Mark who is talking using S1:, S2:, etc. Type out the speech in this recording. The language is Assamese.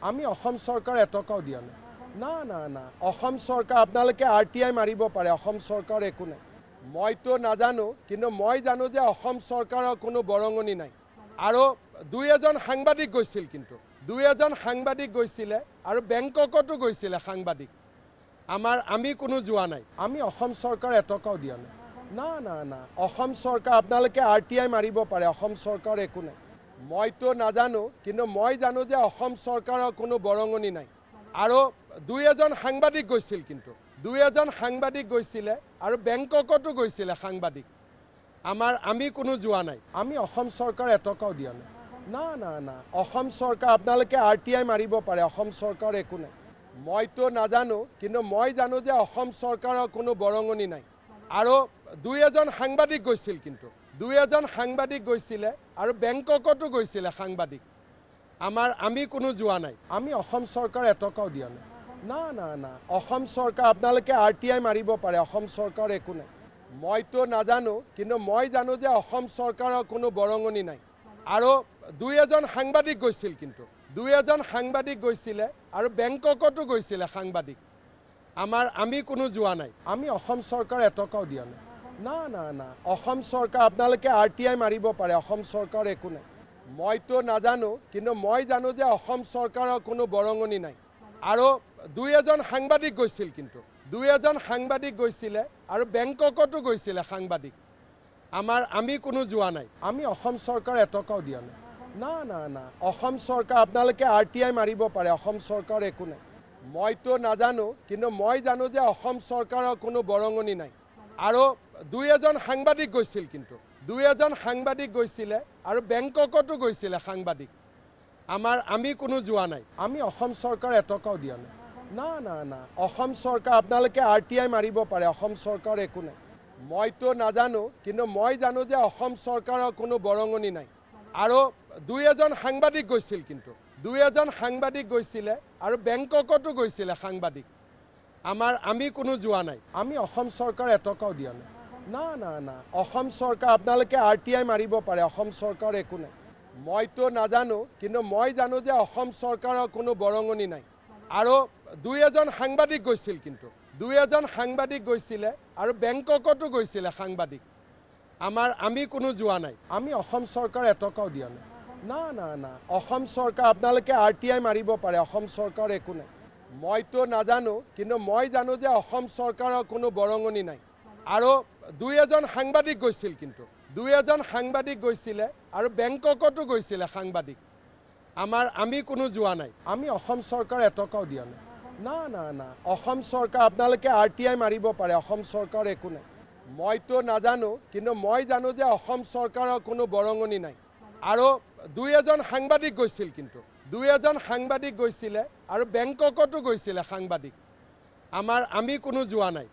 S1: আমি অসম চৰকাৰ এটকাও দিয়া নাই। না না না অসম চৰকাৰ আপোনালোকে RTI মাৰিব পাৰে, অসম চৰকাৰ একো নাই। মইতো নাজানো, কিন্তু মই জানো যে অসম চৰকাৰৰ কোনো বৰঙণি নাই। আৰু দুই এজন সাংবাদিক গৈছিল, কিন্তু দুই এজন সাংবাদিক গৈছিলে আৰু বেংককতো গৈছিলে সাংবাদিক। আমি কোনো যোৱা নাই। আমি অসম চৰকাৰ এটকাও দিয়া নাই। না না না অসম চৰকাৰ আপোনালোকে RTI মাৰিব পাৰে, অসম চৰকাৰ একো নাই। মইতো নাজানো, কিন্তু মই জানো যে অসম চৰকাৰৰ কোনো বৰঙণি নাই। আৰু দুই এজন সাংবাদিক গৈছিল, কিন্তু দুই এজন সাংবাদিক গৈছিলে আৰু বেংককতো গৈছিলে সাংবাদিক। আমি কোনো যোৱা নাই। আমি অসম চৰকাৰ এটকাও দিয়া নাই। না না না অসম চৰকাৰ আপোনালোকে RTI মাৰিব পাৰে, অসম চৰকাৰ একো নাই। মইতো নাজানো, কিন্তু মই জানো যে অসম চৰকাৰৰ কোনো বৰঙণি নাই। আৰু দুই এজন সাংবাদিক গৈছিল, কিন্তু দুই এজন সাংবাদিক গৈছিলে আৰু বেংককতো গৈছিলে সাংবাদিক। আমি কোনো যোৱা নাই। আমি অসম চৰকাৰ এটকাও দিয়া নাই। না না না অসম চৰকাৰ আপোনালোকে RTI মাৰিব পাৰে, অসম চৰকাৰ একো নাই। মইতো নাজানো, কিন্তু মই জানো যে অসম চৰকাৰৰ কোনো বৰঙণি নাই। আৰু দুই এজন সাংবাদিক গৈছিল, কিন্তু দুই এজন সাংবাদিক গৈছিলে আৰু বেংককতো গৈছিলে সাংবাদিক। আমি কোনো যোৱা নাই। আমি অসম চৰকাৰ এটকাও দিয়া নাই। না না না অসম চৰকাৰ আপোনালোকে RTI মাৰিব পাৰে, অসম চৰকাৰ একো নাই। মইতো নাজানো, কিন্তু মই জানো যে অসম চৰকাৰৰ কোনো বৰঙণি নাই। আৰু দুই এজন সাংবাদিক গৈছিল, কিন্তু দুই এজন সাংবাদিক গৈছিলে আৰু বেংককতো গৈছিলে সাংবাদিক। আমি কোনো যোৱা নাই। আমি অসম চৰকাৰ এটকাও দিয়া নাই। না না না অসম চৰকাৰ আপোনালোকে RTI মাৰিব পাৰে, অসম চৰকাৰ একো নাই। মইতো নাজানো, কিন্তু মই জানো যে অসম চৰকাৰৰ কোনো বৰঙণি নাই। আৰু দুই এজন সাংবাদিক গৈছিল, কিন্তু দুই এজন সাংবাদিক গৈছিলে আৰু বেংককতো গৈছিলে সাংবাদিক। আমি কোনো যোৱা নাই। আমি অসম চৰকাৰ এটকাও দিয়া নাই। না না না অসম চৰকাৰ আপোনালোকে RTI মাৰিব পাৰে, অসম চৰকাৰ একো নাই। মইতো নাজানো, কিন্তু মই জানো যে অসম চৰকাৰৰ কোনো বৰঙণি নাই। আৰু দুই এজন সাংবাদিক গৈছিল, কিন্তু দুই এজন সাংবাদিক গৈছিলে আৰু বেংককতো গৈছিলে সাংবাদিক। আমি কোনো যোৱা নাই। আমি অসম চৰকাৰ এটকাও দিয়া নাই। না না না অসম চৰকাৰ আপোনালোকে RTI মাৰিব পাৰে, অসম চৰকাৰ একো নাই। মইতো নাজানো, কিন্তু মই জানো যে অসম চৰকাৰৰ কোনো বৰঙণি নাই। আৰু দুই এজন সাংবাদিক গৈছিল, কিন্তু দুই এজন সাংবাদিক গৈছিলে আৰু বেংককতো গৈছিলে সাংবাদিক। আমি কোনো যোৱা নাই। আমি অসম চৰকাৰ এটকাও দিয়া নাই। না না না অসম চৰকাৰ আপোনালোকে RTI মাৰিব পাৰে, অসম চৰকাৰ একো নাই। মইতো নাজানো, কিন্তু মই জানো যে অসম চৰকাৰৰ কোনো বৰঙণি নাই। আৰু দুই এজন সাংবাদিক গৈছিল, কিন্তু দুই এজন সাংবাদিক গৈছিলে আৰু বেংককতো গৈছিলে সাংবাদিক। আমি কোনো যোৱা নাই। আমি অসম চৰকাৰ এটকাও দিয়া নাই। না না না অসম চৰকাৰ আপোনালোকে RTI মাৰিব পাৰে, অসম চৰকাৰ একো নাই। মইতো নাজানো, কিন্তু মই জানো যে অসম চৰকাৰৰ কোনো বৰঙণি নাই। আৰু দুই এজন সাংবাদিক গৈছিল, কিন্তু দুই এজন সাংবাদিক গৈছিলে আৰু বেংককতো গৈছিলে সাংবাদিক। আমি কোনো যোৱা নাই।